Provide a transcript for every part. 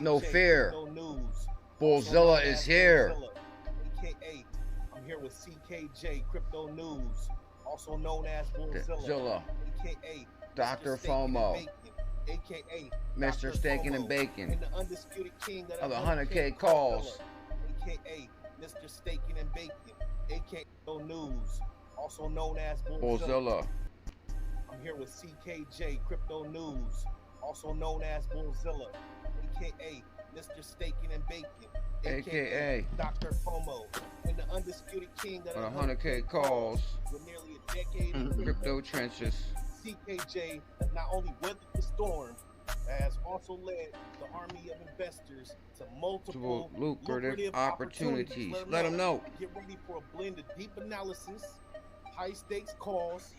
No fear. Bullzilla is here. AKA, I'm here with CKJ Crypto News, also known as Bullzilla, AKA Dr. Mr. Staking and FOMO, Bacon, AKA Mr. Dr. Staking and FOMO, Bacon and the undisputed king of of the the 100K 100K calls. AKA Mr. Staking and Bacon, AKA News, also known as Bullzilla. I'm here with CKJ Crypto News, also known as Bullzilla, aka Mr. Staking and Bacon, aka Dr. FOMO, and the undisputed king of the the 100K calls. With nearly a decade in Crypto trenches. CKJ has not only weathered the storm, but has also led the army of investors to multiple lucrative opportunities. Let them know. Get ready for a blend of deep analysis, high stakes calls,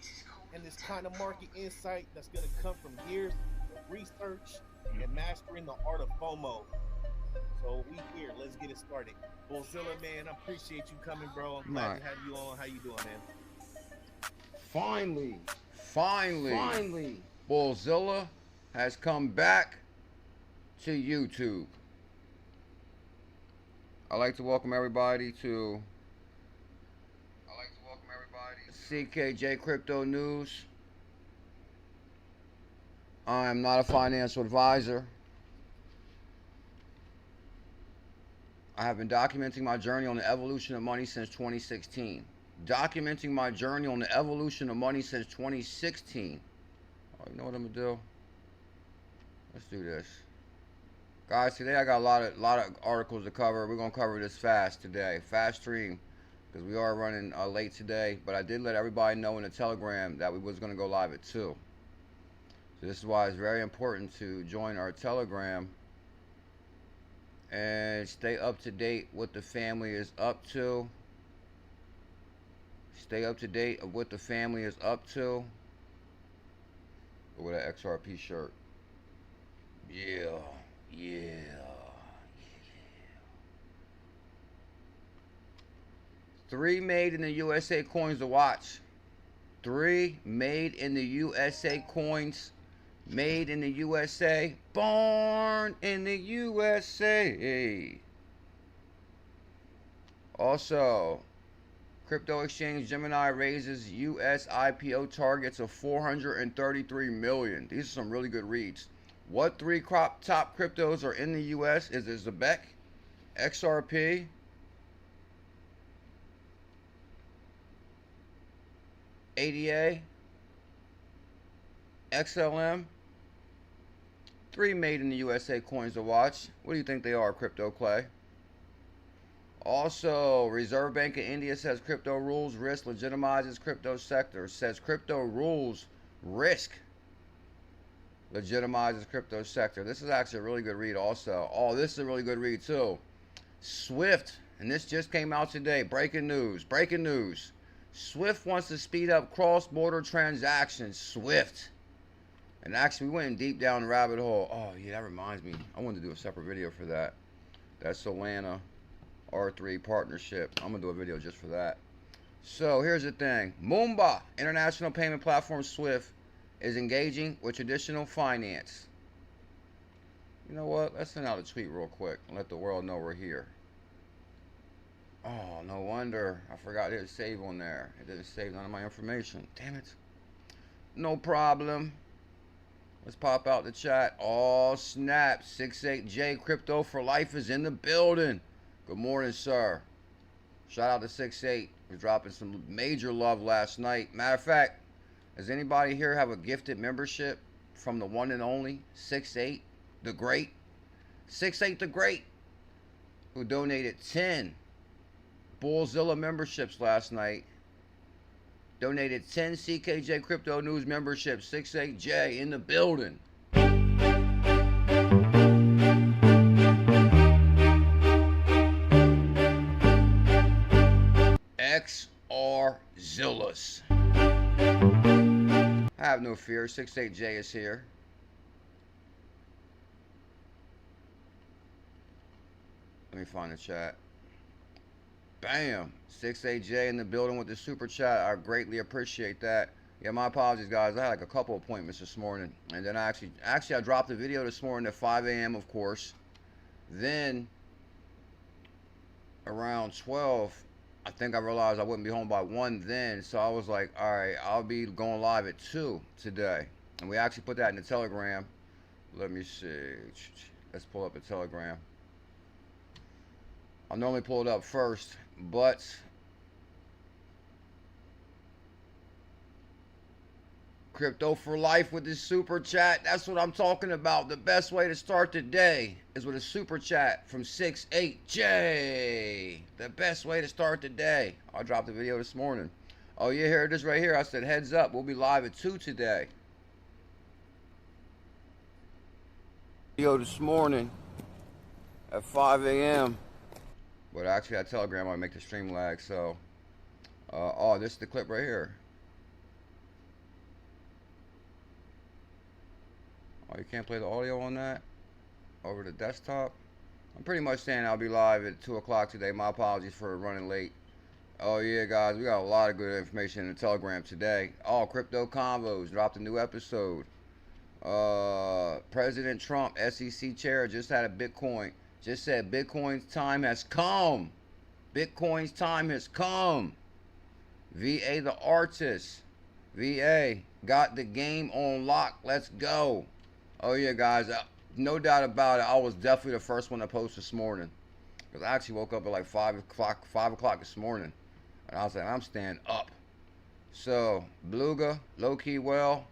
and this kind of market insight that's going to come from years of research and mastering the art of FOMO. So we here. Let's get it started. Bullzilla, man, I appreciate you coming, bro. I'm glad to have you on. How you doing, man? Finally, Bullzilla has come back to YouTube. I'd like to welcome everybody to CKJ Crypto News. I am not a financial advisor. I have been documenting my journey on the evolution of money since 2016. Documenting my journey on the evolution of money since 2016. Oh, you know what I'm gonna do? Let's do this. Guys, today I got a lot of articles to cover. We're gonna cover this fast today. Fast stream. Because we are running late today, but I did let everybody know in the Telegram that we was going to go live at 2. So this is why it's very important to join our Telegram and stay up to date what the family is up to. Stay up to date of what the family is up to. Look at that XRP shirt. Yeah. 3 made in the USA coins to watch. 3 made in the USA coins. Made in the USA. Born in the USA. Also, crypto exchange Gemini raises US IPO targets of 433 million. These are some really good reads. What 3 top cryptos are in the US? Is it Zebec, XRP, ADA, XLM. 3 made in the USA coins to watch. What do you think they are, Crypto Clay? Also, Reserve Bank of India says crypto rules risk legitimizes crypto sector. Says crypto rules risk legitimizes crypto sector. This is actually a really good read also. Oh, this is a really good read too. Swift, and this just came out today. Breaking news. Swift wants to speed up cross-border transactions. Swift. And actually, we went deep down the rabbit hole. Oh, yeah, that reminds me. I wanted to do a separate video for that. That's Solana R3 partnership. I'm going to do a video just for that. So, here's the thing. Moomba, international payment platform Swift, is engaging with traditional finance. You know what? Let's send out a tweet real quick and let the world know we're here. Oh, no wonder. I forgot to hit save on there. It didn't save none of my information. Damn it. No problem. Let's pop out the chat. Oh, snap. 68J Crypto for Life is in the building. Good morning, sir. Shout out to 68. We're dropping some major love last night. Matter of fact, does anybody here have a gifted membership from the one and only 68 the Great? 68 the Great, who donated 10 Bullzilla memberships last night. Donated 10 CKJ Crypto News memberships. 68J in the building. XRZILLAS. Have no fear. 68J is here. Let me find the chat. Bam. 68J in the building with the super chat. I greatly appreciate that. Yeah, my apologies, guys. I had like a couple appointments this morning. And then I actually I dropped the video this morning at 5 a.m., of course. Then around 12, I think I realized I wouldn't be home by 1 then. So I was like, all right, I'll be going live at 2 today. And we actually put that in the Telegram. Let me see. Let's pull up a Telegram. I'll normally pull it up first, but Crypto for Life with this super chat. That's what I'm talking about. The best way to start the day is with a super chat from 68J. The best way to start the day. I dropped the video this morning. Oh yeah, here it is right here. I said heads up, we'll be live at 2 today. Video this morning at 5 a.m. But actually that Telegram might make the stream lag, so oh, this is the clip right here. Oh, you can't play the audio on that over the desktop? I'm pretty much saying I'll be live at 2 o'clock today. My apologies for running late. Oh yeah, guys, we got a lot of good information in the Telegram today. Oh, Crypto Convos dropped a new episode. President Trump, SEC chair, just had a Bitcoin. Just said Bitcoin's time has come. Bitcoin's time has come. VA the artist. VA got the game on lock. Let's go. Oh yeah, guys, no doubt about it. I was definitely the first one to post this morning, because I actually woke up at like 5 o'clock this morning, and I was like, I'm staying up. So Beluga, low key well.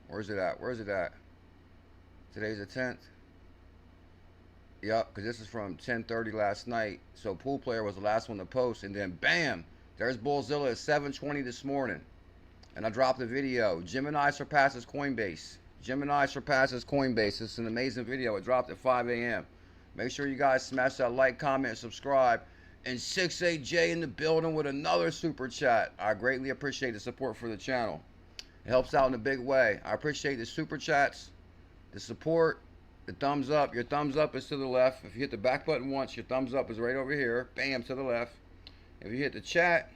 Where's it at? Where's it at? Today's the 10th. Yep, because this is from 10:30 last night. So Pool Player was the last one to post, and then bam, there's Bullzilla at 7:20 this morning. And I dropped a video. Gemini surpasses Coinbase. Gemini surpasses Coinbase. It's an amazing video. It dropped at 5 a.m. Make sure you guys smash that like, comment, and subscribe. And 68J in the building with another super chat. I greatly appreciate the support for the channel. It helps out in a big way. I appreciate the super chats, the support, the thumbs up. Your thumbs up is to the left. If you hit the back button once, your thumbs up is right over here. Bam, to the left. If you hit the chat,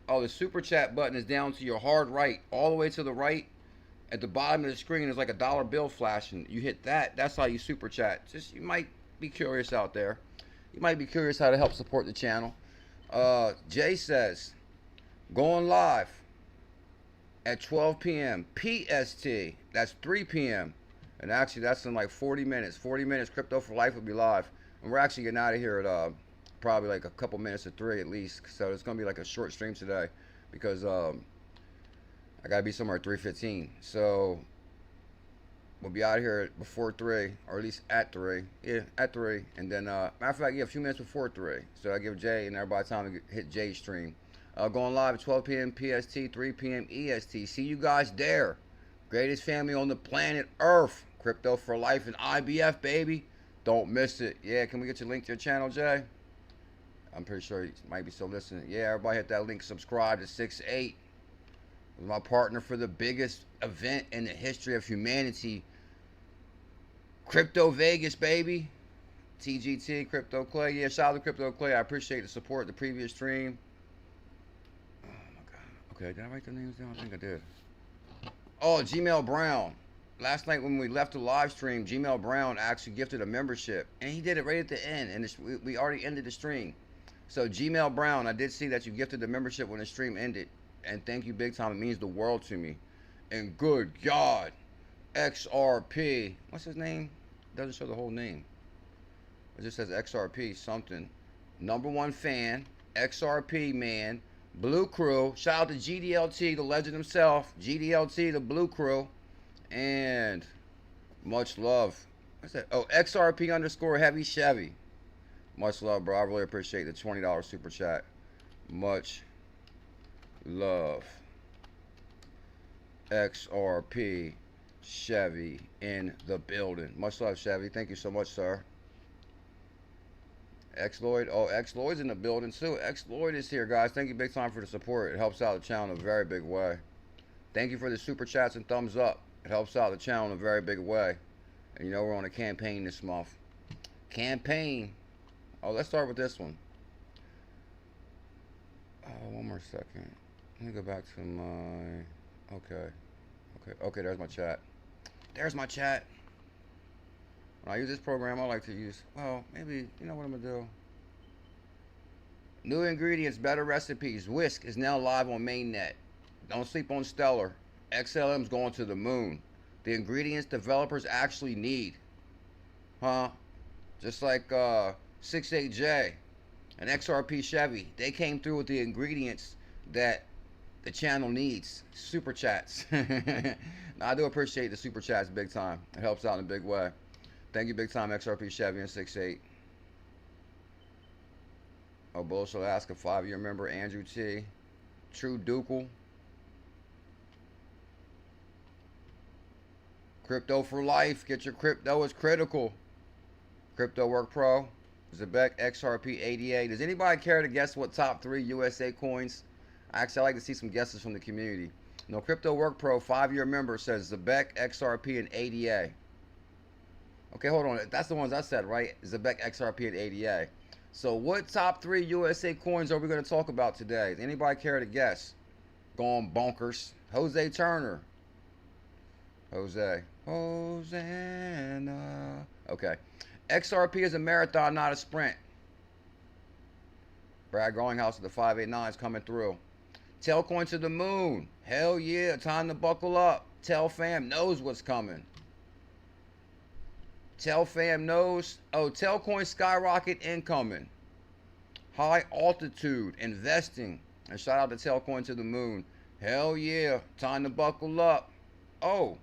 oh, the super chat button is down to your hard right, all the way to the right. At the bottom of the screen is like a dollar bill flashing. You hit that, that's how you super chat. Just, you might be curious out there. You might be curious how to help support the channel. Jay says, going live at 12 p.m. PST. That's 3 p.m. And actually, that's in like 40 minutes. 40 minutes, Crypto for Life will be live. And we're actually getting out of here at probably like a couple minutes to 3 at least. So it's going to be like a short stream today, because I got to be somewhere at 3:15. So we'll be out of here before 3, or at least at 3. Yeah, at 3. And then, matter of fact, yeah, a few minutes before 3. So I give Jay and everybody time to hit Jay's stream. Going live at 12 p.m. PST, 3 p.m. EST. See you guys there. Greatest family on the planet Earth. Crypto for Life and IBF, baby. Don't miss it. Yeah, can we get your link to your channel, Jay? I'm pretty sure you might be still listening. Yeah, everybody hit that link. Subscribe to 68. My partner for the biggest event in the history of humanity. Crypto Vegas, baby. TGT, Crypto Clay. Yeah, shout out to Crypto Clay. I appreciate the support the previous stream. Oh my God. Okay, did I write the names down? I think I did. Oh, Gmail Brown. Last night when we left the live stream, Gmail Brown actually gifted a membership. And he did it right at the end. And we already ended the stream. So Gmail Brown, I did see that you gifted the membership when the stream ended. And thank you big time. It means the world to me. And good God, XRP. What's his name? Doesn't show the whole name. It just says XRP something. #1 fan. XRP man. Blue Crew. Shout out to GDLT, the legend himself. GDLT, the Blue Crew. And much love. What's that? Oh, XRP _ heavy Chevy. Much love, bro. I really appreciate the $20 super chat. Much love. XRP Chevy in the building. Much love, Chevy. Thank you so much, sir. X Lloyd. Oh, X Lloyd's in the building too. X Lloyd is here, guys. Thank you big time for the support. It helps out the channel in a very big way. Thank you for the super chats and thumbs up. It helps out the channel in a very big way. And you know we're on a campaign this month. Campaign. Oh, let's start with this one. Oh, one more second. Let me go back to my... Okay, there's my chat. There's my chat. When I use this program, I like to use, well, maybe, you know what I'm going to do? New ingredients, better recipes. Whisk is now live on mainnet. Don't sleep on Stellar. XLM's going to the moon. The ingredients developers actually need. Huh? Just like 68J and XRP Chevy. They came through with the ingredients that the channel needs. Super chats. Now, I do appreciate the super chats big time. It helps out in a big way. Thank you big time, XRP Chevy and 68. Oh, Bullshit Alaska, 5-year member, Andrew T. True Dukel. Crypto for life. Get your crypto is critical. Crypto Work Pro. Zebec, XRP, ADA. Does anybody care to guess what top 3 USA coins? Actually, I like to see some guesses from the community. No, Crypto Work Pro, 5-year member, says Zebec, XRP, and ADA. Okay, hold on. That's the ones I said, right? Zebec, XRP, and ADA. So what top 3 USA coins are we going to talk about today? Does anybody care to guess? Going bonkers. Jose Turner. Hosanna. Okay. XRP is a marathon, not a sprint. Brad Growinghouse of the 589 is coming through. Tailcoin to the moon. Hell yeah, time to buckle up. Tell fam knows what's coming. Tell fam knows. Oh, Tailcoin skyrocket incoming. High altitude investing. And shout out to Tailcoin to the moon. Hell yeah, time to buckle up. Oh,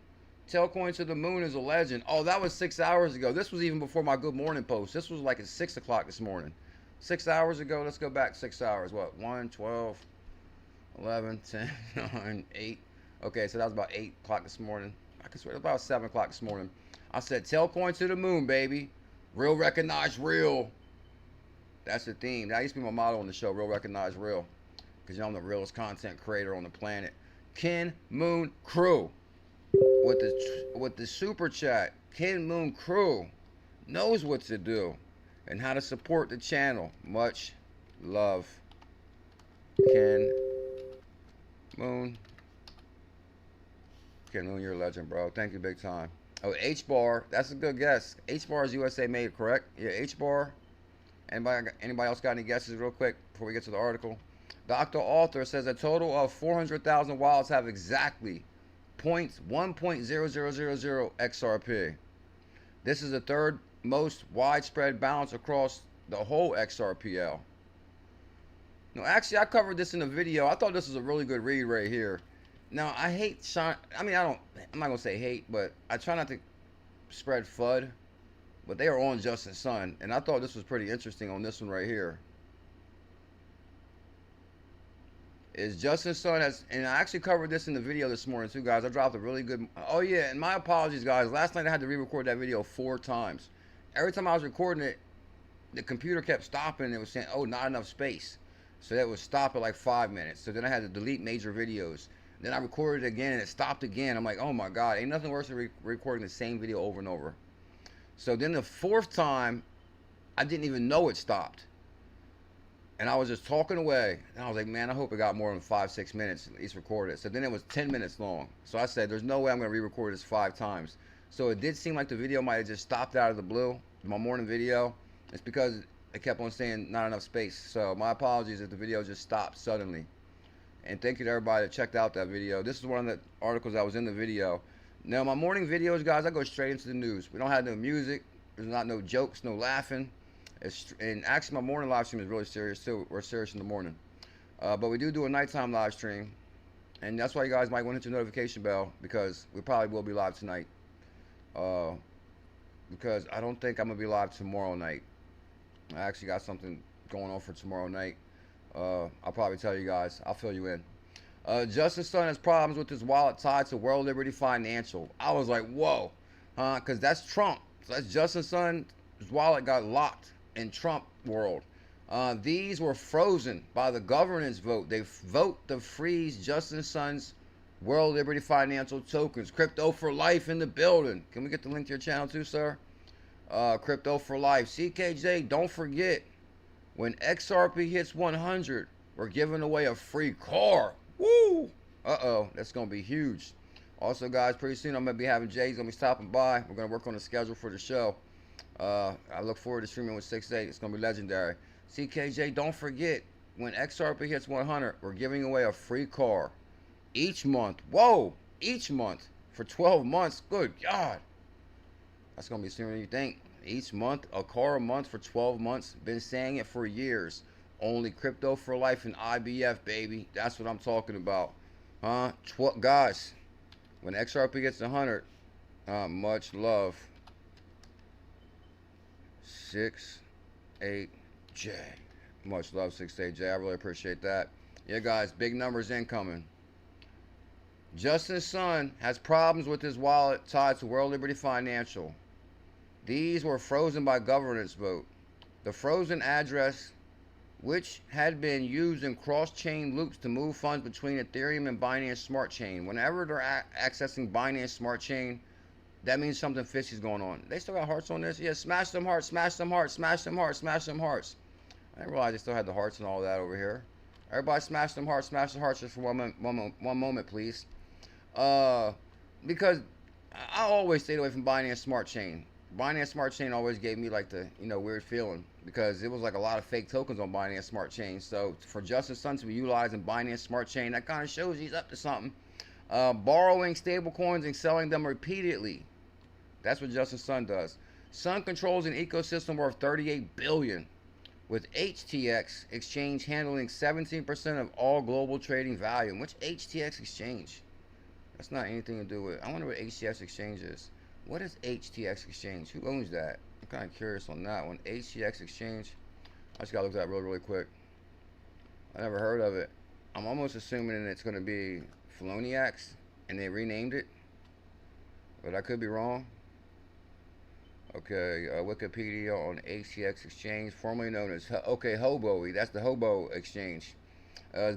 Tailcoin to the moon is a legend. Oh, that was 6 hours ago. This was even before my good morning post. This was like at 6 o'clock this morning. 6 hours ago. Let's go back 6 hours. What? 1, 12, 11, 10, 9, 8. Okay, so that was about 8 o'clock this morning. I can swear about 7 o'clock this morning. I said, Tailcoin to the moon, baby. Real recognize real. That's the theme. That used to be my motto on the show, real recognize real. Because you know I'm the realest content creator on the planet. Ken Moon Crew. With the super chat, Ken Moon Crew knows what to do and how to support the channel. Much love, Ken Moon. Ken Moon, you're a legend, bro. Thank you big time. Oh, H-Bar, that's a good guess. H-Bar is USA made, correct? Yeah, H-Bar. Anybody else got any guesses real quick before we get to the article? Dr. Author says a total of 400,000 wallets have exactly 1.00000 XRP. This is the third most widespread balance across the whole XRPL. No, actually, I covered this in a video. I thought this was a really good read right here. Now, I hate I'm not going to say hate, but I try not to spread FUD. But they are on Justin Sun, and I thought this was pretty interesting on this one right here. Is Justin Sun has, and I actually covered this in the video this morning too, guys. I dropped a really good, oh yeah, and my apologies, guys. Last night I had to re-record that video 4 times. Every time I was recording it, the computer kept stopping and it was saying, oh, not enough space. So that would stop at like 5 minutes. So then I had to delete major videos. Then I recorded it again and it stopped again. I'm like, oh my God, ain't nothing worse than recording the same video over and over. So then the 4th time, I didn't even know it stopped. And I was just talking away. And I was like, man, I hope it got more than 5-6 minutes at least recorded. So then it was 10 minutes long. So I said, there's no way I'm going to re-record this 5 times. So it did seem like the video might have just stopped out of the blue. My morning video. It's because it kept on saying not enough space. So my apologies if the video just stopped suddenly. And thank you to everybody that checked out that video. This is one of the articles that was in the video. Now, my morning videos, guys, I go straight into the news. We don't have no music. There's not no jokes, no laughing. And actually, my morning live stream is really serious, too. We're serious in the morning. But we do a nighttime live stream. And that's why you guys might want to hit your notification bell, because we probably will be live tonight. Because I don't think I'm going to be live tomorrow night. I actually got something going on for tomorrow night. I'll probably tell you guys. I'll fill you in. Justin Sun has problems with his wallet tied to World Liberty Financial. I was like, whoa. Because that's Trump. So that's Justin Sun's wallet got locked in Trump world. These were frozen by the governance vote. They vote to freeze Justin Sun's World Liberty Financial tokens. Crypto for life in the building. Can we get the link to your channel too, sir? Crypto for life. CKJ, don't forget, when XRP hits 100, we're giving away a free car. Woo! Uh-oh, that's going to be huge. Also, guys, pretty soon I'm going to be having Jay's going to be stopping by. We're going to work on the schedule for the show. I look forward to streaming with 6-8. It's gonna be legendary. CKJ, don't forget, when XRP hits 100, we're giving away a free car each month. Whoa, each month for 12 months. Good God, that's gonna be sooner than you think. Each month, a car a month for 12 months. Been saying it for years. Only crypto for life and IBF, baby. That's what I'm talking about, huh? Guys, when XRP gets 100, much love. 6-8J. Much love, 6-8J. I really appreciate that. Yeah, guys, big numbers incoming. Justin's son has problems with his wallet tied to World Liberty Financial. These were frozen by governance vote. The frozen address, which had been used in cross-chain loops to move funds between Ethereum and Binance Smart Chain. Whenever they're accessing Binance Smart Chain, that means something fishy's going on. They still got hearts on this? Yeah, smash them hearts, smash them hearts, smash them hearts, smash them hearts. I didn't realize they still had the hearts and all that over here. Everybody smash them hearts, smash the hearts just for one moment, please. Because I always stayed away from Binance Smart Chain. Binance Smart Chain always gave me like the, weird feeling. Because it was like a lot of fake tokens on Binance Smart Chain. So for Justin's son to be utilizing Binance Smart Chain, that kind of shows he's up to something. Borrowing stable coins and selling them repeatedly. That's what Justin's son does. Son controls an ecosystem worth $38 billion, with HTX exchange handling 17% of all global trading volume. Which HTX exchange? That's not anything to do with. I wonder what HTX exchange is. What is HTX exchange? Who owns that? I'm kind of curious on that one. HTX exchange. I just gotta look that really, really quick. I never heard of it. I'm almost assuming it's gonna be Feloniax, and they renamed it, but I could be wrong. Okay, Wikipedia on HTX exchange, formerly known as Hobo. That's the Hobo exchange.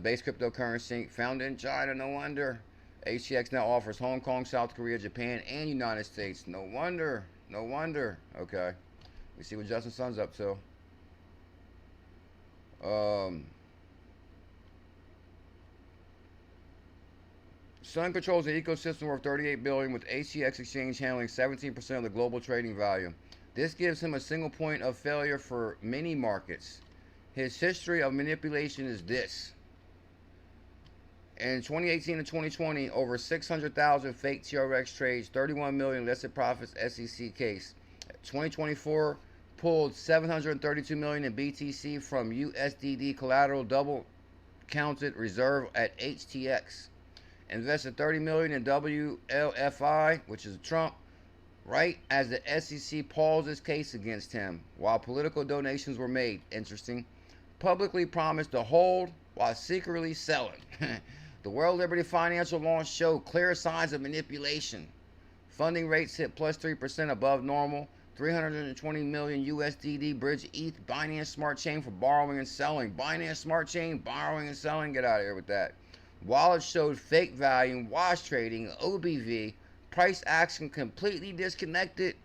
Base cryptocurrency founded in China. No wonder. HTX now offers Hong Kong, South Korea, Japan, and United States. No wonder. No wonder. Okay, we see what Justin's son's up to. Sun controls an ecosystem worth $38 billion, with HTX exchange handling 17% of the global trading volume. This gives him a single point of failure for many markets. His history of manipulation is this. In 2018 and 2020, over 600,000 fake TRX trades, 31 million illicit profits SEC case. 2024 pulled 732 million in BTC from USDD collateral, double counted reserve at HTX. Invested 30 million in WLFI, which is Trump, right as the SEC paused its case against him while political donations were made. Interesting. Publicly promised to hold while secretly selling. The World Liberty Financial launch showed clear signs of manipulation. Funding rates hit plus 3% above normal. 320 million USDD bridge ETH Binance Smart Chain for borrowing and selling. Binance Smart Chain borrowing and selling. Get out of here with that. Wallet showed fake volume, wash trading, OBV, price action completely disconnected.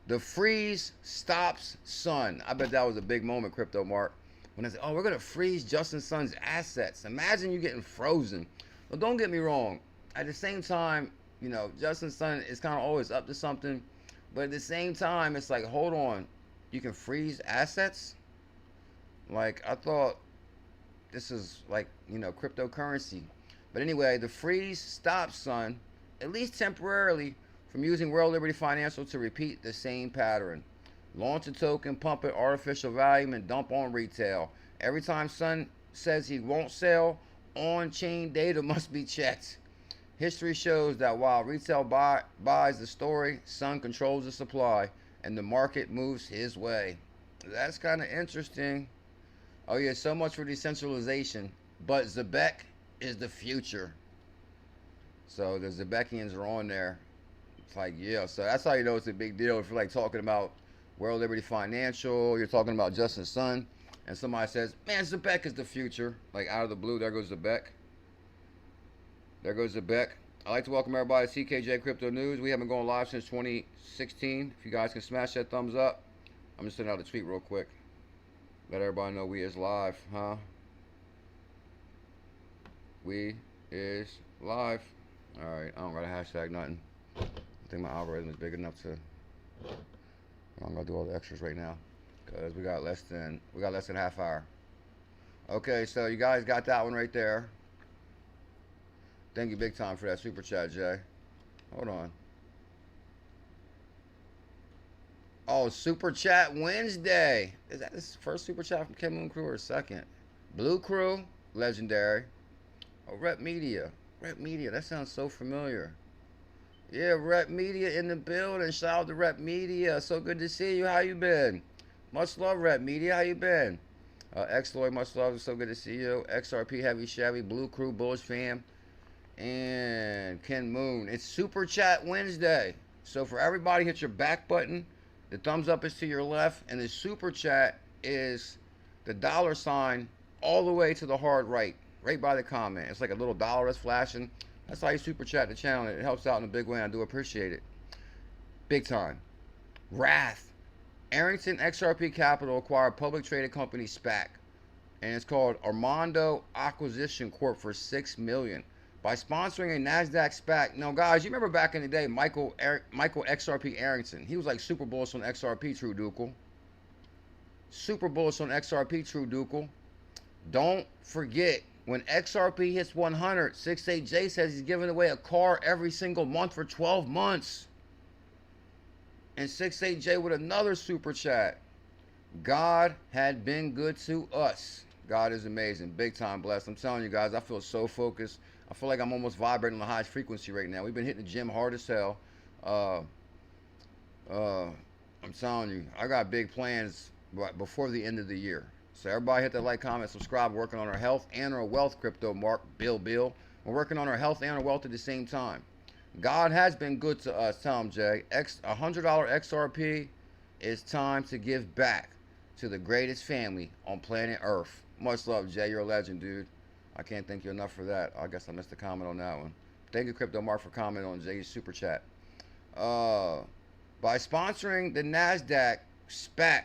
The freeze stops Sun. I bet that was a big moment, Crypto Mark. When I said, oh, we're going to freeze Justin Sun's assets. Imagine you getting frozen. Well, don't get me wrong. At the same time, Justin Sun is kind of always up to something. But at the same time, it's like, hold on. You can freeze assets? Like, I thought this is like, cryptocurrency. But anyway, the freeze stops Sun, at least temporarily, from using World Liberty Financial to repeat the same pattern. Launch a token, pump it artificial volume, and dump on retail. Every time Sun says he won't sell, on-chain data must be checked. History shows that while retail buys the story, Sun controls the supply, and the market moves his way. That's kind of interesting. Oh yeah, so much for decentralization. But Zebec is the future. So the Zebecians are on there. It's like, yeah, so that's how you know it's a big deal. If you're like talking about World Liberty Financial, you're talking about Justin Sun, and somebody says, man, Zebec is the future. Like out of the blue, there goes Zebec. There goes Zebec. I'd like to welcome everybody to CKJ Crypto News. We haven't gone live since 2016. If you guys can smash that thumbs up. I'm just sending out a tweet real quick. Let everybody know we is live, huh? We is live. Alright, I don't got a hashtag, nothing. I think my algorithm is big enough to I'm gonna do all the extras right now because we got less than a half hour. Okay, so you guys got that one right there. Thank you big time for that super chat, Jay. Hold on. Oh, super chat Wednesday. Is that this first super chat from Kim Moon Crew or second? Blue Crew, legendary. Oh, Rep Media. Rep Media, that sounds so familiar. Yeah, Rep Media in the building. Shout out to Rep Media. So good to see you. How you been? Much love, Rep Media. How you been? X Lloyd, much love. So good to see you. XRP Heavy Chevy, Blue Crew, Bullish Fam, and Ken Moon. It's Super Chat Wednesday. So for everybody, hit your back button. The thumbs up is to your left, and the Super Chat is the $ all the way to the hard right by the comment. It's like a little dollar that's flashing. That's how you super chat the channel. It helps out in a big way. I do appreciate it. Big time. Wrath. Arrington XRP Capital acquired public traded company SPAC. And it's called Armando Acquisition Corp for $6 million. By sponsoring a Nasdaq SPAC. Now, guys, you remember back in the day, Michael XRP Arrington. He was like super bullish on XRP, True Ducal. Super bullish on XRP, True Ducal. Don't forget, when XRP hits 100, 68J says he's giving away a car every single month for 12 months. And 68J with another super chat. God had been good to us. God is amazing. Big time blessed. I'm telling you guys, I feel so focused. I feel like I'm almost vibrating on the highest frequency right now. We've been hitting the gym hard as hell. I'm telling you, I got big plans before the end of the year. So everybody hit that like, comment, subscribe. We're working on our health and our wealth, crypto Mark, Bill. We're working on our health and our wealth at the same time. God has been good to us. Tell him, Jay. $100 XRP. It's time to give back to the greatest family on planet Earth. Much love, Jay. You're a legend, dude. I can't thank you enough for that. I guess I missed a comment on that one. Thank you, Crypto Mark, for commenting on Jay's super chat. By sponsoring the Nasdaq SPAC,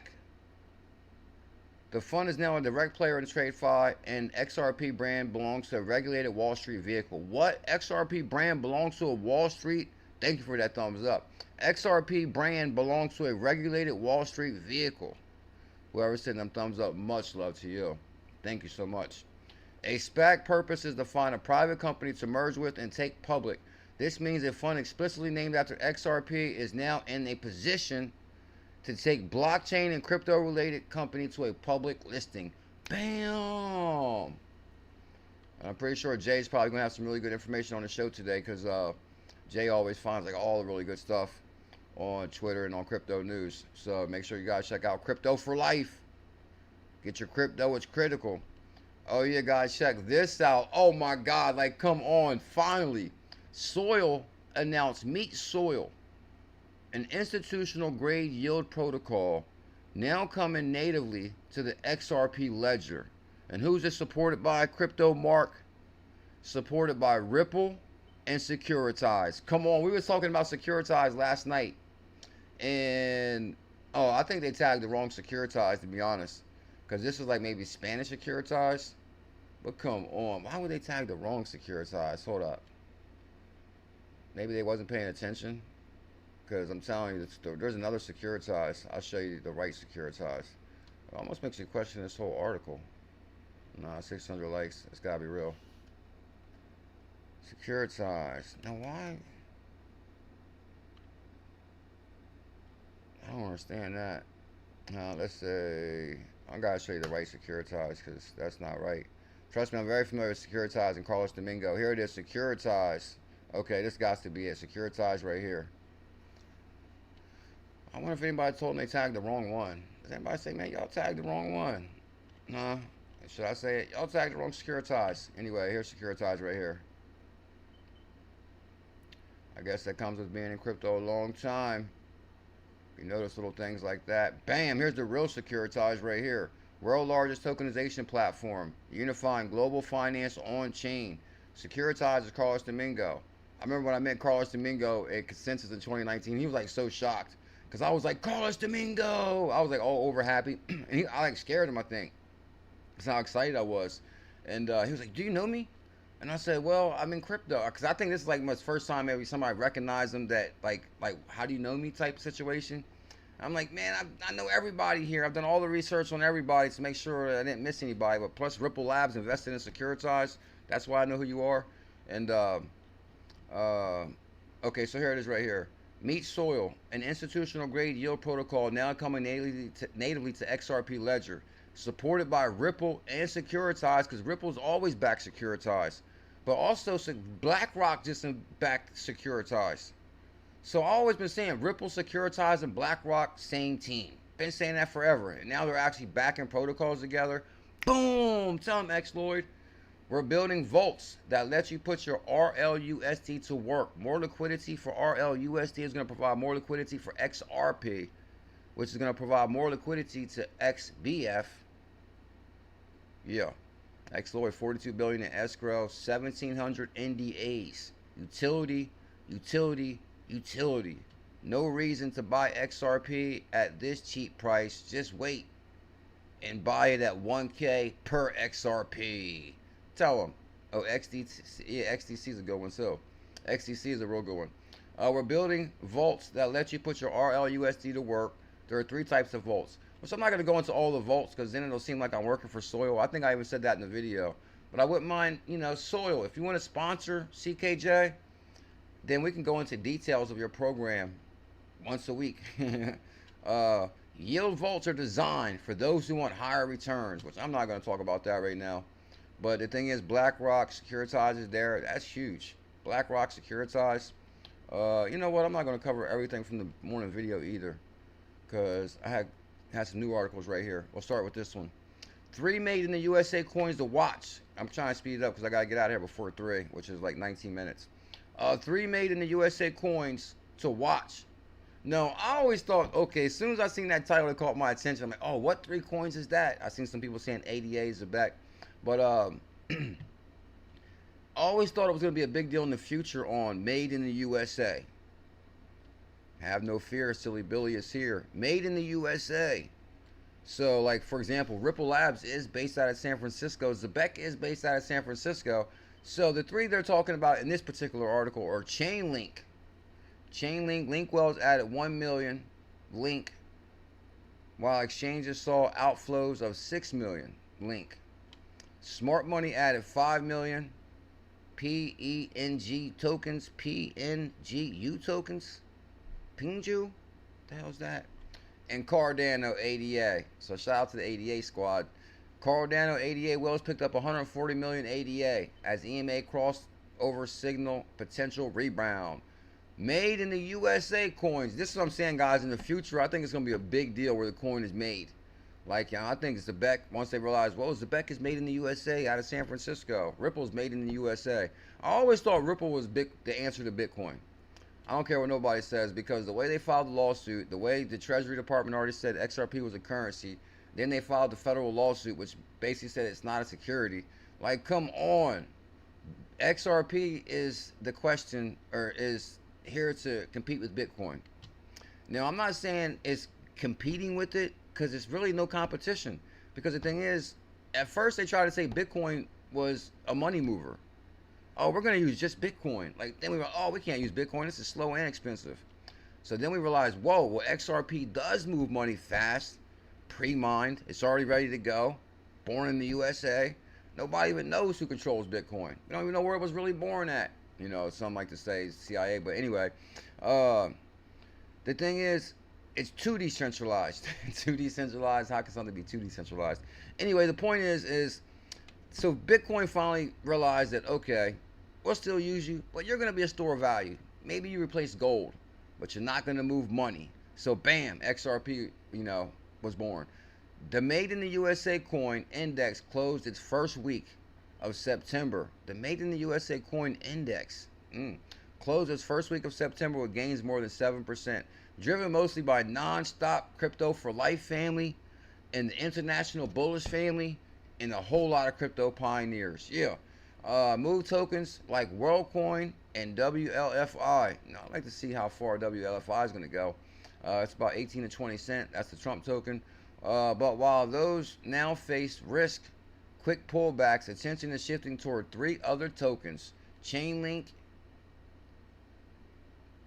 the fund is now a direct player in TradeFi, and XRP brand belongs to a regulated Wall Street vehicle. What XRP brand belongs to a Wall Street? Thank you for that thumbs up. XRP brand belongs to a regulated Wall Street vehicle. Whoever's sending them thumbs up, much love to you. Thank you so much. A SPAC purpose is to find a private company to merge with and take public. This means a fund explicitly named after XRP is now in a position to take blockchain and crypto-related company to a public listing. Bam! I'm pretty sure Jay's probably going to have some really good information on the show today because Jay always finds like all the really good stuff on Twitter and on crypto news. So make sure you guys check out Crypto for Life. Get your crypto, it's critical. Oh yeah, guys, check this out. Oh my God, like come on, finally. Soil announced Meet Soil, an institutional grade yield protocol now coming natively to the XRP ledger. And who's it supported by? Crypto Mark. Supported by Ripple and Securitize. Come on, we were talking about Securitize last night. And, oh, I think they tagged the wrong Securitize, to be honest. Because this is like maybe Spanish Securitize. But come on, why would they tag the wrong Securitize? Hold up. Maybe they wasn't paying attention. Because I'm telling you, there's another Securitize. I'll show you the right Securitize. It almost makes you question this whole article. Nah, 600 likes. It's got to be real. Securitize. Now, why? I don't understand that. Now, let's say... I got to show you the right Securitize because that's not right. Trust me, I'm very familiar with Securitize and Carlos Domingo. Here it is, Securitize. Okay, this got to be it. Securitize right here. I wonder if anybody told them they tagged the wrong one. Does anybody say, man, y'all tagged the wrong one? Nah. Should I say it? Y'all tagged the wrong Securitize. Anyway, here's Securitize right here. I guess that comes with being in crypto a long time. You notice little things like that. Bam, here's the real Securitize right here. World largest tokenization platform, unifying global finance on chain. Securitize is Carlos Domingo. I remember when I met Carlos Domingo at Consensus in 2019, he was like so shocked. Because I was like, Carlos Domingo! I was like all over happy. And I like scared him, I think. That's how excited I was. And he was like, do you know me? And I said, well, I'm in crypto. Because I think this is like my first time maybe somebody recognized him that, like, how do you know me type situation. I'm like, man, I know everybody here. I've done all the research on everybody to make sure I didn't miss anybody. But plus, Ripple Labs invested in Securitized. That's why I know who you are. And uh, okay, so here it is right here. Meet Soil, an institutional grade yield protocol now coming natively to XRP Ledger, supported by Ripple and Securitized, because Ripple's always backed Securitized, but also BlackRock just backed Securitized. So I've always been saying Ripple, Securitized, and BlackRock, same team. Been saying that forever, and now they're actually backing protocols together. Boom! Tell them, X Lloyd. We're building vaults that let you put your RLUSD to work. More liquidity for RLUSD is going to provide more liquidity for XRP, which is going to provide more liquidity to XBF. Yeah. X Lloyd, 42 billion in escrow, 1,700 NDAs. Utility, utility, utility. No reason to buy XRP at this cheap price. Just wait and buy it at 1K per XRP. Tell them. Oh, XDC, yeah, XDC is a good one too. XDC is a real good one. We're building vaults that let you put your RLUSD to work. There are 3 types of vaults. So I'm not going to go into all the vaults because then it'll seem like I'm working for Soil. I think I even said that in the video. But I wouldn't mind, Soil. If you want to sponsor CKJ, then we can go into details of your program once a week. Yield vaults are designed for those who want higher returns, which I'm not going to talk about that right now. But the thing is, BlackRock Securitized is there. That's huge. BlackRock Securitized. You know what? I'm not going to cover everything from the morning video either, because I had some new articles right here. We'll start with this one. 3 made in the USA coins to watch. I'm trying to speed it up because I got to get out of here before 3, which is like 19 minutes. 3 made in the USA coins to watch. No, I always thought, okay, as soon as I seen that title, it caught my attention. I'm like, oh, what 3 coins is that? I seen some people saying ADA, Zebec. But I always thought it was going to be a big deal in the future on Made in the USA. Have no fear, Silly Billy is here. Made in the USA. So, like, for example, Ripple Labs is based out of San Francisco. Zebec is based out of San Francisco. So, the 3 they're talking about in this particular article are Chainlink. Chainlink, Linkwell's added 1 million. Link. While exchanges saw outflows of 6 million. Link. Smart Money added 5 million. PENG tokens. PNGU tokens. Pinju? The hell's that? And Cardano ADA. So shout out to the ADA squad. Cardano ADA Wells picked up 140 million ADA as EMA crossed over signal potential rebound. Made in the USA coins. This is what I'm saying, guys. In the future, I think it's going to be a big deal where the coin is made. Like, I think it's Zebec. Once they realize, well, Zebec is made in the USA out of San Francisco. Ripple's made in the USA. I always thought Ripple was the answer to Bitcoin. I don't care what nobody says, because the way they filed the lawsuit, the way the Treasury Department already said XRP was a currency, then they filed the federal lawsuit, which basically said it's not a security. Like, come on. XRP is the question, or is here to compete with Bitcoin. Now, I'm not saying it's competing with it, because it's really no competition. Because the thing is, at first they tried to say Bitcoin was a money mover. Oh, we're going to use just Bitcoin. Like, then we were, oh, we can't use Bitcoin. This is slow and expensive. So then we realized, whoa, well, XRP does move money fast, pre-mined. It's already ready to go. Born in the USA. Nobody even knows who controls Bitcoin. We don't even know where it was really born at. Some like to say CIA. But anyway, the thing is, it's too decentralized. Too decentralized. How can something be too decentralized? Anyway, the point is, so Bitcoin finally realized that, okay, we'll still use you, but you're going to be a store of value. Maybe you replace gold, but you're not going to move money. So bam, XRP, was born. The Made in the USA coin index closed its first week of September. The Made in the USA coin index closed its first week of September with gains more than 7%, driven mostly by non-stop crypto for life family and the international bullish family and a whole lot of crypto pioneers. Yeah. Move tokens like WorldCoin and WLFI. Now, I'd like to see how far WLFI is going to go. It's about 18 to 20 cents. That's the Trump token. But while those now face risk, quick pullbacks, attention is shifting toward 3 other tokens. Chainlink,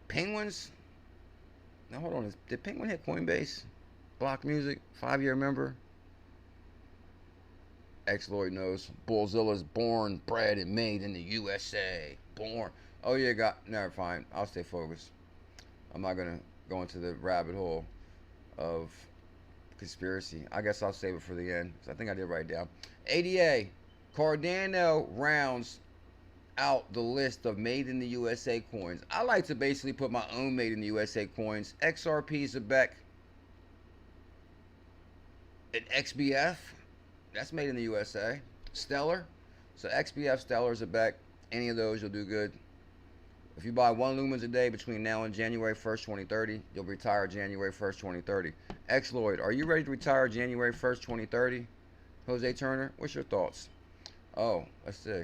Penguins, Now hold on, did Penguin hit Coinbase? Block Music, 5-year member. Lloyd knows. Bullzilla's born, bred, and made in the USA. Born. Oh yeah, never fine. I'll stay focused. I'm not gonna go into the rabbit hole of conspiracy. I guess I'll save it for the end. I think I did write it down. ADA. Cardano rounds out the list of made in the USA coins. I like to basically put my own made in the USA coins. XRP, Zebec, and XBF. That's made in the USA. Stellar. So XBF, Stellar, Zebec, any of those you'll do good. If you buy 1 lumens a day between now and January 1st, 2030, you'll retire January 1st, 2030. Lloyd, are you ready to retire January 1st, 2030? Jose Turner, what's your thoughts? Oh, let's see.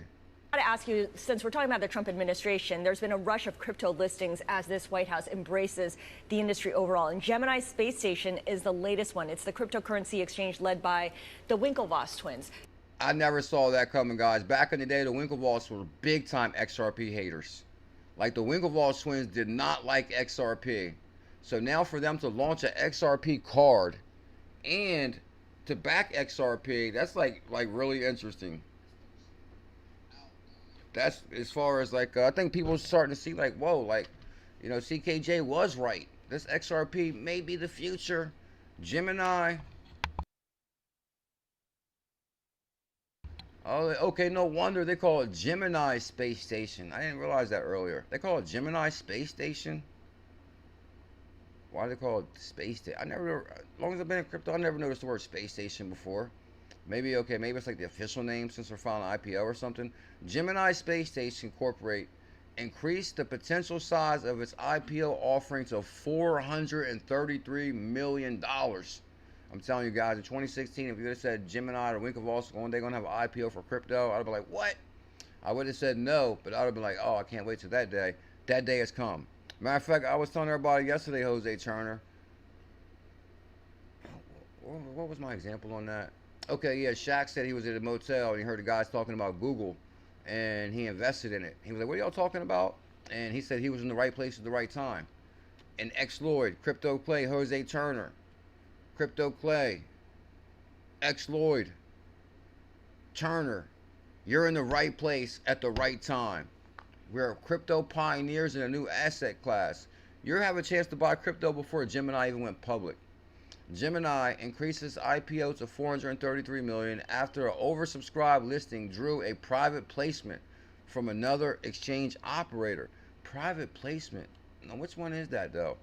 I want to ask you, since we're talking about the Trump administration, there's been a rush of crypto listings as this White House embraces the industry overall. And Gemini Space Station is the latest one. It's the cryptocurrency exchange led by the Winklevoss twins. I never saw that coming, guys. Back in the day, the Winklevoss were big-time XRP haters. Like, the Winklevoss twins did not like XRP. So now for them to launch an XRP card and to back XRP, that's like really interesting. That's as far as like I think people are starting to see like, whoa, like, you know, CKJ was right. This XRP may be the future. Gemini. Oh, okay, no wonder they call it Gemini Space Station. I didn't realize that earlier. They call it Gemini Space Station. Why do they call it Space Station? As long as I've been in crypto, I never noticed the word Space Station before. Maybe, okay, maybe it's like the official name since we're filing an IPO or something. Gemini Space Station Corporate increased the potential size of its IPO offering to $433 million. I'm telling you guys, in 2016, if you would have said Gemini or Winklevoss one day going to have an IPO for crypto, I'd have been like, what? I would have said no, but I would have been like, oh, I can't wait till that day. That day has come. Matter of fact, I was telling everybody yesterday, Jose Turner. What was my example on that? Okay, yeah, Shaq said he was at a motel and he heard the guys talking about Google and he invested in it. He was like, what are y'all talking about? And he said he was in the right place at the right time. And Lloyd, Crypto Clay, Jose Turner, Crypto Clay, Lloyd, Turner, you're in the right place at the right time. We're crypto pioneers in a new asset class. You have a chance to buy crypto before Gemini even went public. Gemini increases IPO to $433 million after an oversubscribed listing drew a private placement from another exchange operator. Private placement. Now, which one is that, though?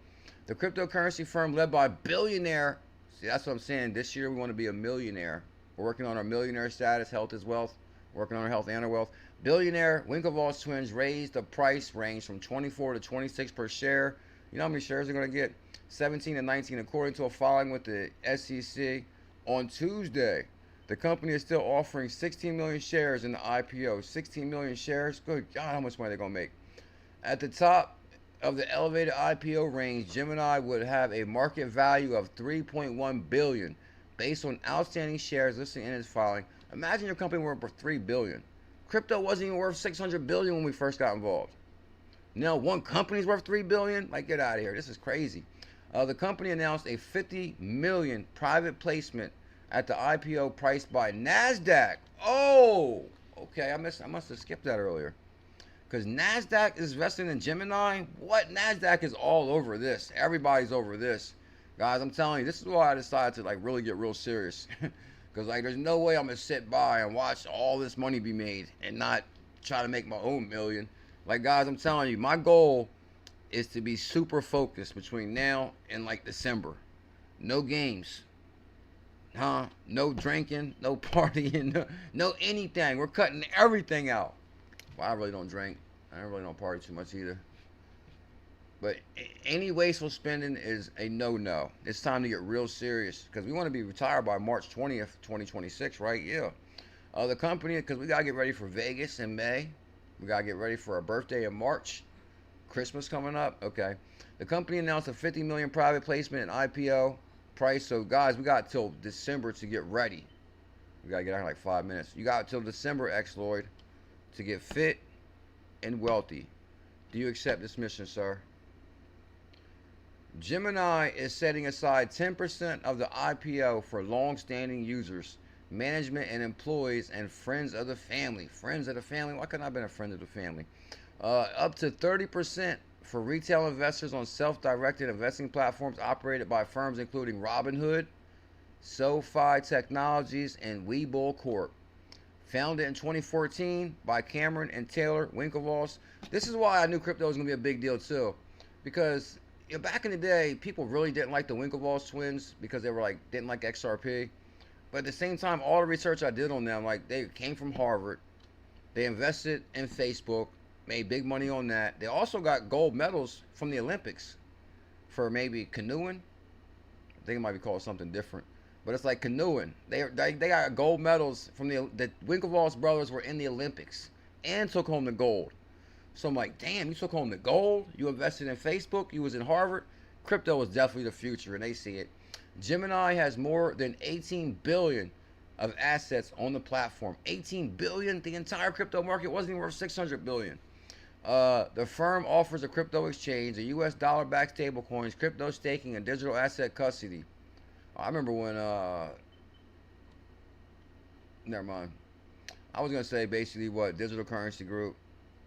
The cryptocurrency firm led by billionaire. See, that's what I'm saying. This year we want to be a millionaire. We're working on our millionaire status. Health is wealth. Working on our health and our wealth. Billionaire Winklevoss twins raised the price range from 24 to 26 per share. You know how many shares they're going to get? 17 and 19, according to a filing with the SEC on Tuesday. The company is still offering 16 million shares in the IPO. 16 million shares? Good God, how much money they're going to make. At the top of the elevated IPO range, Gemini would have a market value of $3.1 billion based on outstanding shares listed in its filing. Imagine your company worth $3 billion. Crypto wasn't even worth $600 billion when we first got involved. Now one company's worth $3 billion? Like, get out of here. This is crazy. The company announced a $50 million private placement at the IPO priced by Nasdaq. Oh, okay. I must have skipped that earlier. Because Nasdaq is investing in Gemini. What? Nasdaq is all over this. Everybody's over this. Guys, I'm telling you, this is why I decided to like really get real serious. Because like there's no way I'm going to sit by and watch all this money be made and not try to make my own million. Like, guys, I'm telling you, my goal is to be super focused between now and like December. No games. No drinking, no partying, no anything. We're cutting everything out. Well, I really don't drink. I really don't party too much either. But any wasteful spending is a no-no. It's time to get real serious because we want to be retired by March 20th, 2026, right? Yeah. The company, because we got to get ready for Vegas in May. We got to get ready for our birthday in March. Christmas coming up. Okay. The company announced a $50 million private placement in IPO price. So, guys, we got till December to get ready. We got to get out in like 5 minutes. You got till December, Lloyd, to get fit and wealthy. Do you accept this mission, sir? Gemini is setting aside 10% of the IPO for long-standing users, management and employees, and friends of the family. Friends of the family? Why couldn't I have been a friend of the family? Up to 30% for retail investors on self-directed investing platforms operated by firms including Robinhood, SoFi Technologies, and Webull Corp. Founded in 2014 by Cameron and Taylor Winklevoss. This is why I knew crypto was going to be a big deal too. Because back in the day, people really didn't like the Winklevoss twins because they were like, didn't like XRP. But at the same time, all the research I did on them, like they came from Harvard. They invested in Facebook, made big money on that. They also got gold medals from the Olympics for maybe canoeing. I think it might be called something different. But it's like canoeing. They got gold medals from the Winklevoss brothers were in the Olympics and took home the gold. So I'm like, damn, you took home the gold. You invested in Facebook. You was in Harvard. Crypto is definitely the future, and they see it. Gemini has more than 18 billion of assets on the platform. 18 billion. The entire crypto market wasn't even worth 600 billion. The firm offers a crypto exchange, a U.S. dollar-backed stablecoins, crypto staking, and digital asset custody. I remember when, never mind. I was going to say basically what Digital Currency Group,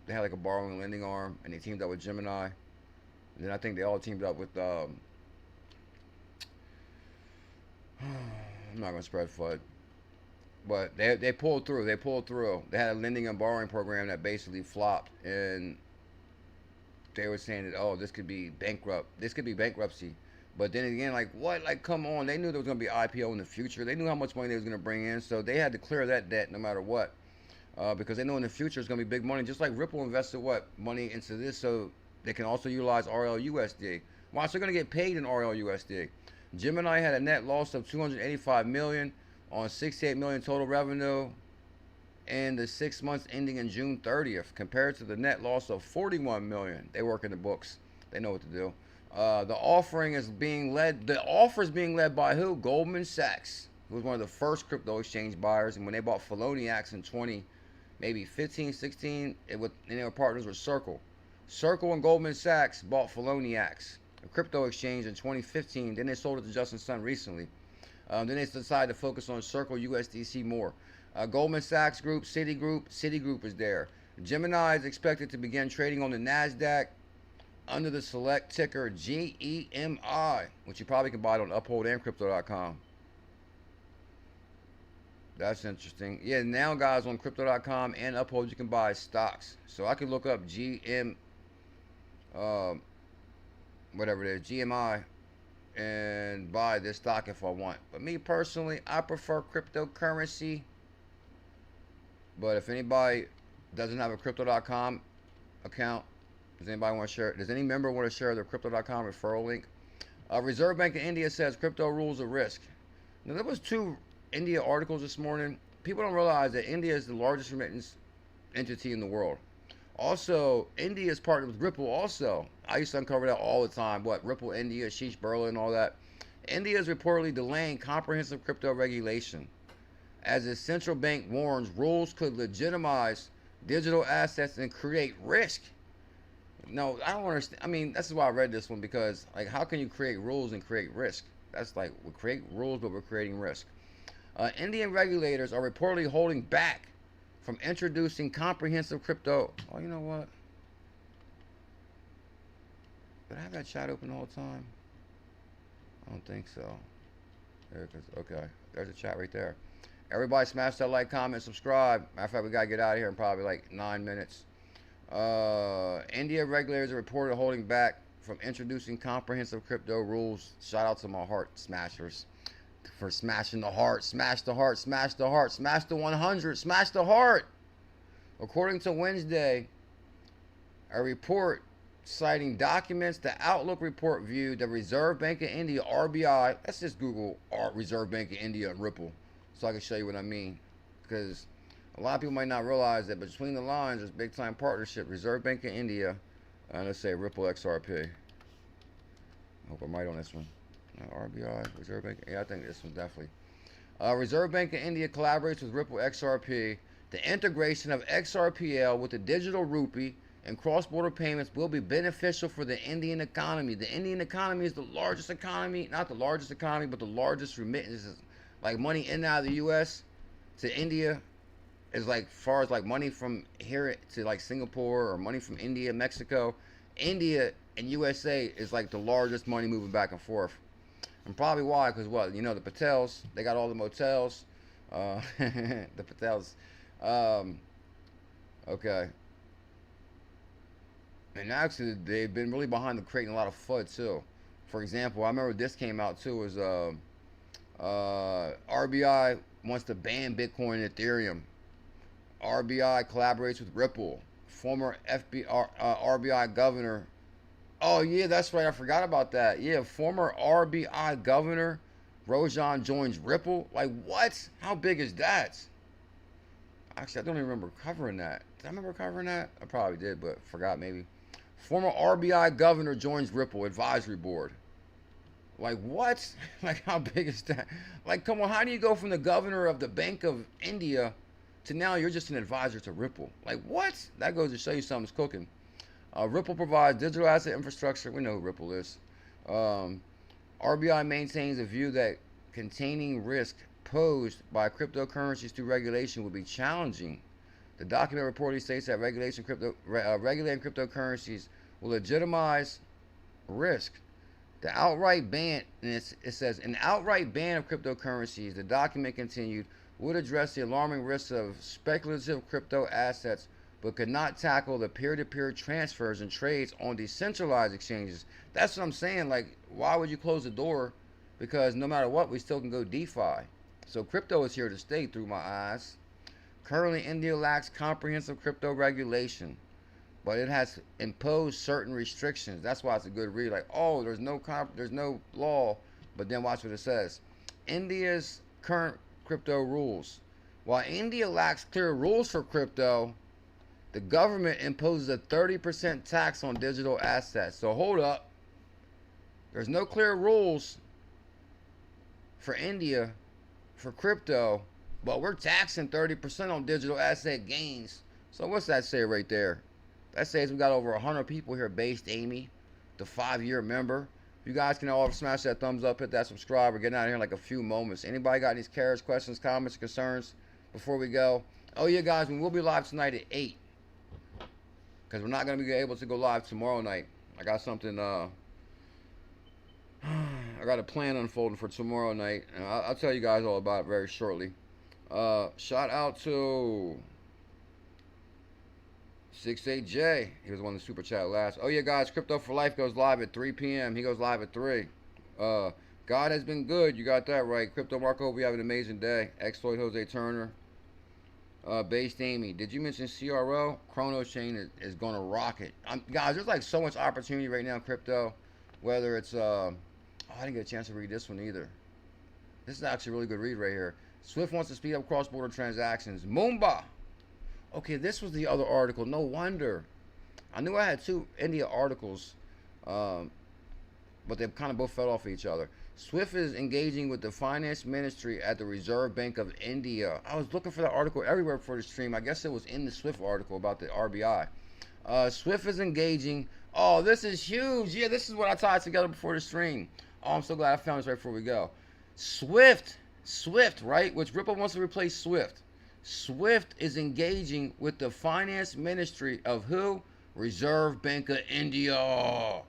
they had like a borrowing and lending arm, and they teamed up with Gemini. And then I think they all teamed up with, I'm not going to spread FUD. But they pulled through. They pulled through. They had a lending and borrowing program that basically flopped. And they were saying that, oh, this could be bankrupt. This could be bankruptcy. But then again, like, what? Like, come on. They knew there was going to be IPO in the future. They knew how much money they was going to bring in. So they had to clear that debt no matter what. Because they know in the future it's going to be big money. Just like Ripple invested, money into this so they can also utilize RLUSD. Wow, so they're going to get paid in RLUSD. Gemini had a net loss of $285 million on $68 million total revenue in the 6 months ending in June 30th, compared to the net loss of $41 million. They work in the books. They know what to do. The offer is being led by who? Goldman Sachs, who was one of the first crypto exchange buyers. And when they bought Feloniax in 2015, 16, and they were partners with Circle. Circle and Goldman Sachs bought Feloniax, a crypto exchange, in 2015. Then they sold it to Justin Sun recently. Then they decided to focus on Circle USDC more. Goldman Sachs Group, Citigroup is there. Gemini is expected to begin trading on the Nasdaq under the select ticker GEMI, which you probably can buy it on Uphold and Crypto.com. That's interesting. Yeah, now guys, on Crypto.com and Uphold you can buy stocks. So I can look up whatever it is, GMI, and buy this stock if I want. But me personally, I prefer cryptocurrency. But if anybody doesn't have a Crypto.com account, does anybody want to share? Does any member want to share their Crypto.com referral link? Reserve Bank of India says crypto rules of risk. Now there was 2 India articles this morning. People don't realize that India is the largest remittance entity in the world. Also, India is partnered with Ripple also. I used to uncover that all the time. Ripple India, Sheesh Burla, and all that. India is reportedly delaying comprehensive crypto regulation. As the central bank warns, rules could legitimize digital assets and create risk. No, I don't understand. I mean, this is why I read this one, because, like, how can you create rules and create risk? That's like, we create rules, but we're creating risk. Indian regulators are reportedly holding back from introducing comprehensive crypto. Oh, you know what? Did I have that chat open the whole time? I don't think so. There it is. Okay. There's a chat right there. Everybody smash that like, comment, subscribe. Matter of fact, we got to get out of here in probably like 9 minutes. India regulators are reported holding back from introducing comprehensive crypto rules. Shout out to my heart smashers for smashing the heart. Smash the heart, smash the heart, smash the 100, smash the heart. According to Wednesday, a report citing documents the Outlook report viewed the Reserve Bank of India, RBI. Let's just Google Reserve Bank of India and Ripple so I can show you what I mean. Because a lot of people might not realize that between the lines, there's big time partnership. Reserve Bank of India, and let's say Ripple XRP. I hope I'm right on this one. RBI, Reserve Bank. Yeah, I think this one definitely. Reserve Bank of India collaborates with Ripple XRP. The integration of XRPL with the digital rupee and cross-border payments will be beneficial for the Indian economy. The Indian economy is the largest economy, not the largest economy, but the largest remittances, like money in and out of the U.S. to India is like far as like money from here to like Singapore or money from India, Mexico. India and USA is like the largest money moving back and forth. And probably why, because what, you know, the Patels, they got all the motels. The Patels. Okay. And actually, they've been really behind the creating a lot of FUD too. For example, I remember this came out too, was RBI wants to ban Bitcoin and Ethereum. RBI collaborates with Ripple. Former RBI governor. Oh yeah, that's right. I forgot about that. Yeah, former RBI governor Rojan joins Ripple. Like what? How big is that? Actually, I don't even remember covering that. Did I remember covering that? I probably did, but forgot maybe. Former RBI governor joins Ripple advisory board. Like what? Like how big is that? Like come on, how do you go from the governor of the Bank of India to now you're just an advisor to Ripple? Like what? That goes to show you something's cooking. Ripple provides digital asset infrastructure. We know who Ripple is. RBI maintains a view that containing risk posed by cryptocurrencies through regulation would be challenging. The document reportedly states that regulating cryptocurrencies will legitimize risk. The outright ban, and it says, an outright ban of cryptocurrencies, the document continued, would address the alarming risks of speculative crypto assets, but could not tackle the peer-to-peer transfers and trades on decentralized exchanges. That's what I'm saying. Like, why would you close the door? Because no matter what, we still can go DeFi. So crypto is here to stay through my eyes. Currently, India lacks comprehensive crypto regulation, but it has imposed certain restrictions. That's why it's a good read. Like, oh, there's no law, but then watch what it says. India's current crypto rules. While India lacks clear rules for crypto, the government imposes a 30% tax on digital assets. So hold up. There's no clear rules for India for crypto, but we're taxing 30% on digital asset gains. So what's that say right there? That says we got over 100 people here based, Amy, the 5-year member. You guys can all smash that thumbs up, hit that subscribe. We're getting out of here in like a few moments. Anybody got any cares, questions, comments, concerns before we go? Oh yeah, guys, we will be live tonight at 8. Because we're not going to be able to go live tomorrow night. I got something, I got a plan unfolding for tomorrow night. And I'll tell you guys all about it very shortly. Shout out to 68J. He was one of the super chat last. Oh yeah, guys, Crypto for Life goes live at 3 p.m. He goes live at 3. God has been good. You got that right. Crypto Marco, we have an amazing day. Exploit Jose Turner. Based Amy, did you mention CRO? Chrono Chain is going to rock it. Guys, there's like so much opportunity right now in crypto. Whether it's, oh, I didn't get a chance to read this one either. This is actually a really good read right here. Swift wants to speed up cross-border transactions. Moomba. Okay, this was the other article. No wonder. I knew I had 2 India articles, but they kind of both fell off each other. Swift is engaging with the finance ministry at the Reserve Bank of India. I was looking for the article everywhere for the stream. I guess it was in the Swift article about the RBI. Swift is engaging. Oh, this is huge. Yeah, this is what I tied together before the stream. Oh, I'm so glad I found this right before we go. Swift, right? Which Ripple wants to replace Swift. Swift is engaging with the finance ministry of who? Reserve Bank of India.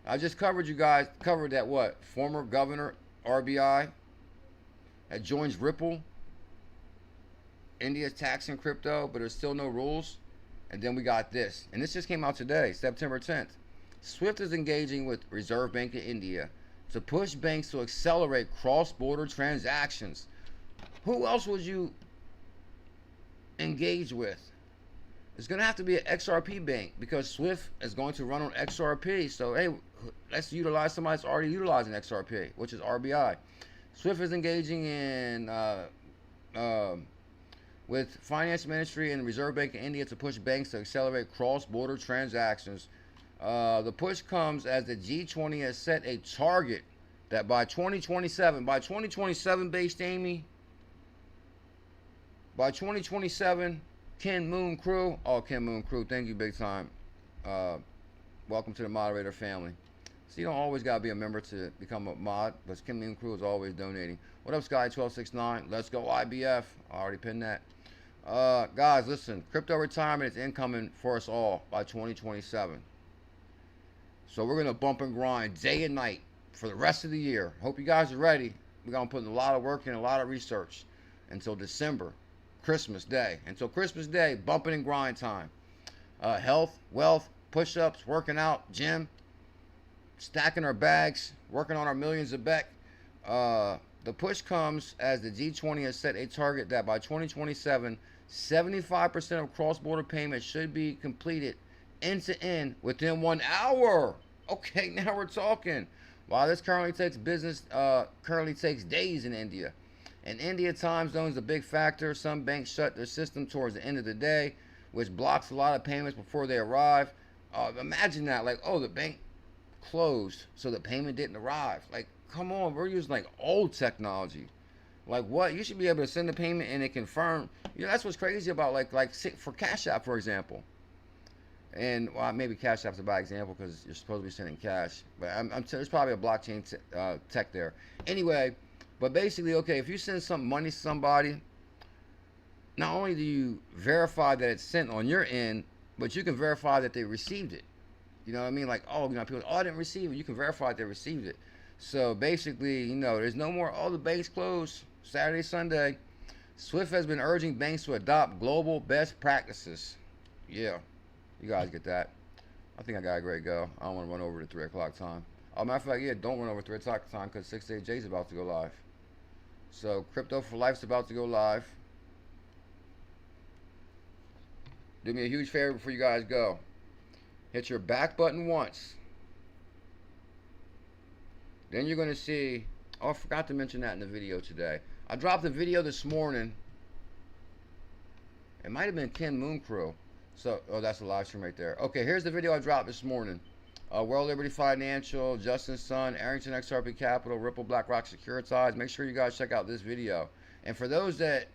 I just covered that what? Former governor, RBI, that joins Ripple. India's taxing crypto, but there's still no rules. And then we got this. And this just came out today, September 10th. Swift is engaging with Reserve Bank of India to push banks to accelerate cross-border transactions. Who else would you engage with? It's going to have to be an XRP bank because Swift is going to run on XRP. So, hey, let's utilize somebody that's already utilizing XRP, which is RBI. Swift is engaging in with Finance Ministry and the Reserve Bank of India to push banks to accelerate cross-border transactions. The push comes as the G20 has set a target that by 2027, based Amy, by 2027, Ken Moon Crew. Oh, Ken Moon Crew, thank you big time. Welcome to the moderator family. So you don't always gotta be a member to become a mod, but Kim Moon Crew is always donating. What up, Sky1269? Let's go IBF. I already pinned that. Guys, listen, crypto retirement is incoming for us all by 2027. So we're gonna bump and grind day and night for the rest of the year. Hope you guys are ready. We're gonna put in a lot of work and a lot of research until December, Christmas Day. Until Christmas Day, bumping and grind time. Health, wealth, push-ups, working out, gym, stacking our bags, working on our millions of Zebec. The push comes as the G20 has set a target that by 2027, 75% of cross-border payments should be completed end-to-end within 1 hour. Okay, now we're talking. While this currently takes days in India. In India, time zone is a big factor. Some banks shut their system towards the end of the day, which blocks a lot of payments before they arrive. Imagine that, like, oh, the bank closed, so the payment didn't arrive. Like, come on, we're using like old technology. Like, what? You should be able to send the payment and it confirm. You know, that's what's crazy about like for Cash App, for example. And well, maybe Cash App's a bad example because you're supposed to be sending cash, but there's probably a blockchain tech there. Anyway, but basically, okay, if you send some money to somebody, not only do you verify that it's sent on your end, but you can verify that they received it. You know what I mean? Like, oh, you know, people, oh, I didn't receive it. You can verify that they received it. So basically, you know, there's no more, oh, the bank's closed Saturday, Sunday. SWIFT has been urging banks to adopt global best practices. Yeah. You guys get that. I think I got a great go. I don't want to run over to 3 o'clock time. Matter of fact, yeah, don't run over 3 o'clock time because 68J is about to go live. So Crypto for Life's about to go live. Do me a huge favor before you guys go. Hit your back button once. Then you're going to see, oh, I forgot to mention that in the video today. I dropped a video this morning. It might have been Kim Moon Crew. So, oh, that's a live stream right there. Okay, here's the video I dropped this morning. World Liberty Financial, Justin Sun, Arrington XRP Capital, Ripple, BlackRock Securitized. Make sure you guys check out this video. And for those that,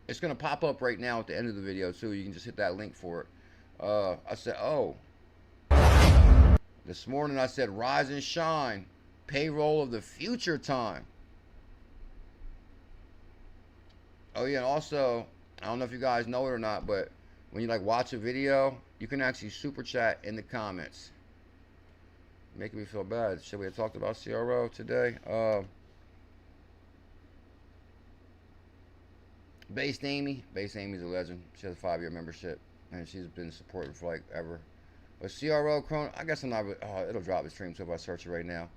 it's going to pop up right now at the end of the video too. You can just hit that link for it. I said, oh. This morning I said, rise and shine. Payroll of the future time. Oh yeah, and also, I don't know if you guys know it or not, but when you like watch a video, you can actually super chat in the comments. Making me feel bad. Should we have talked about CRO today? Based Amy's a legend. She has a 5-year membership, and she's been supporting for like ever. But CRO Chrono, I guess I'm not. It'll drop the stream too if I search it right now.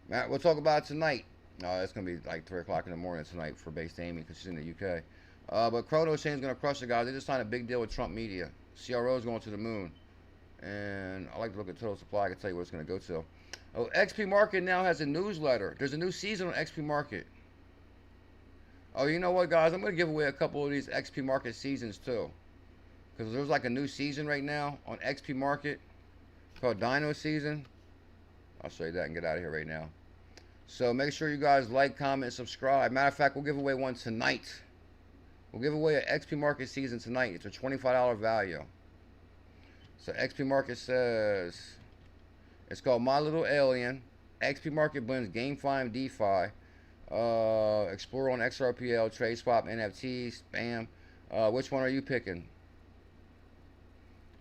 Matt, we'll talk about it tonight. It's gonna be like 3 o'clock in the morning tonight for Based Amy because she's in the UK. But Chrono Chain's gonna crush it, guys. They just signed a big deal with Trump Media. CRO is going to the moon, and I like to look at total supply. I can tell you what it's gonna go to. Oh, XP Market now has a newsletter. There's a new season on XP Market. Oh, you know what, guys? I'm gonna give away a couple of these XP Market seasons too, because there's like a new season right now on XP Market called Dino Season. I'll show you that and get out of here right now. So make sure you guys like, comment, subscribe. Matter of fact, we'll give away one tonight. We'll give away an XP Market season tonight. It's a $25 value. So XP Market says, it's called My Little Alien. XP Market blends GameFi and DeFi. Explore on XRPL, trade swap, NFTs, bam. Which one are you picking?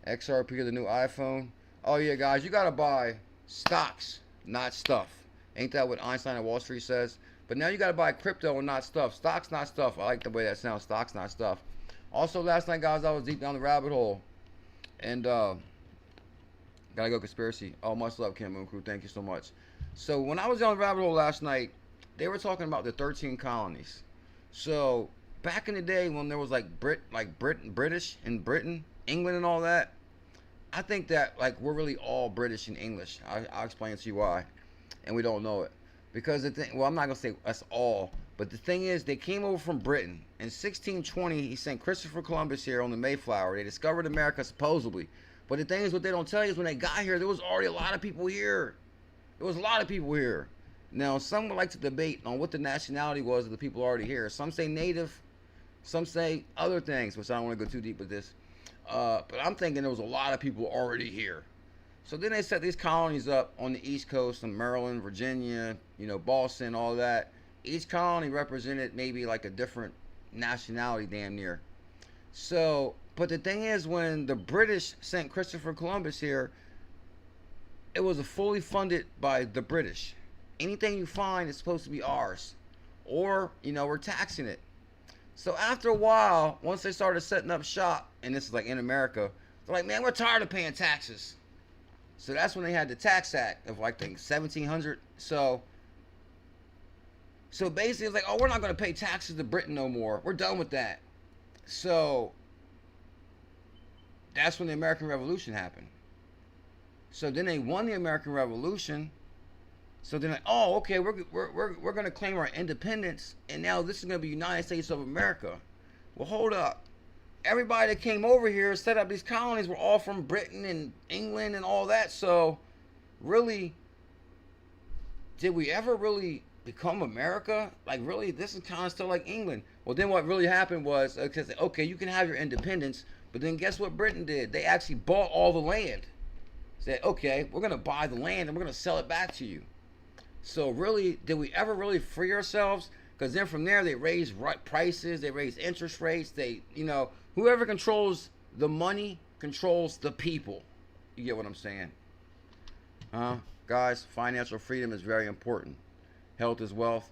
XRP or the new iPhone? Oh yeah, guys, you gotta buy stocks, not stuff. Ain't that what Einstein at Wall Street says? But now you gotta buy crypto and not stuff. Stocks, not stuff. I like the way that sounds. Stocks, not stuff. Also, last night, guys, I was deep down the rabbit hole, and gotta go conspiracy. Oh, much love, Kim Moon Crew. Thank you so much. So when I was down the rabbit hole last night, they were talking about the 13 colonies. So back in the day when there was like British in Britain, England, and all that, I think that like we're really all British and English. I'll explain to you why, and we don't know it. Because the thing, well, I'm not gonna say us all, but the thing is, they came over from Britain in 1620. He sent Christopher Columbus here on the Mayflower. They discovered America supposedly, but the thing is, what they don't tell you is when they got here, there was already a lot of people here. There was a lot of people here. Now, some would like to debate on what the nationality was of the people already here. Some say native, some say other things, which I don't want to go too deep with this. But I'm thinking there was a lot of people already here. So then they set these colonies up on the East Coast in Maryland, Virginia, Boston, all that. Each colony represented maybe like a different nationality damn near. So, but the thing is, when the British sent Christopher Columbus here, it was fully funded by the British. Anything you find is supposed to be ours. Or, we're taxing it. So after a while, once they started setting up shop, and this is like in America, they're like, man, we're tired of paying taxes. So that's when they had the Tax Act of like, I think 1700. So basically it's like, oh, we're not going to pay taxes to Britain no more. We're done with that. So that's when the American Revolution happened. So then they won the American Revolution. So then, oh, okay, we're going to claim our independence, and now this is going to be United States of America. Well, hold up. Everybody that came over here set up these colonies were all from Britain and England and all that. So really, did we ever really become America? Like, really, this is kind of still like England. Well, then what really happened was, okay, you can have your independence, but then guess what Britain did? They actually bought all the land. Said, okay, we're going to buy the land and we're going to sell it back to you. So really, did we ever really free ourselves? Because then from there, they raised prices, they raised interest rates. They, whoever controls the money controls the people. You get what I'm saying? Guys, financial freedom is very important. Health is wealth.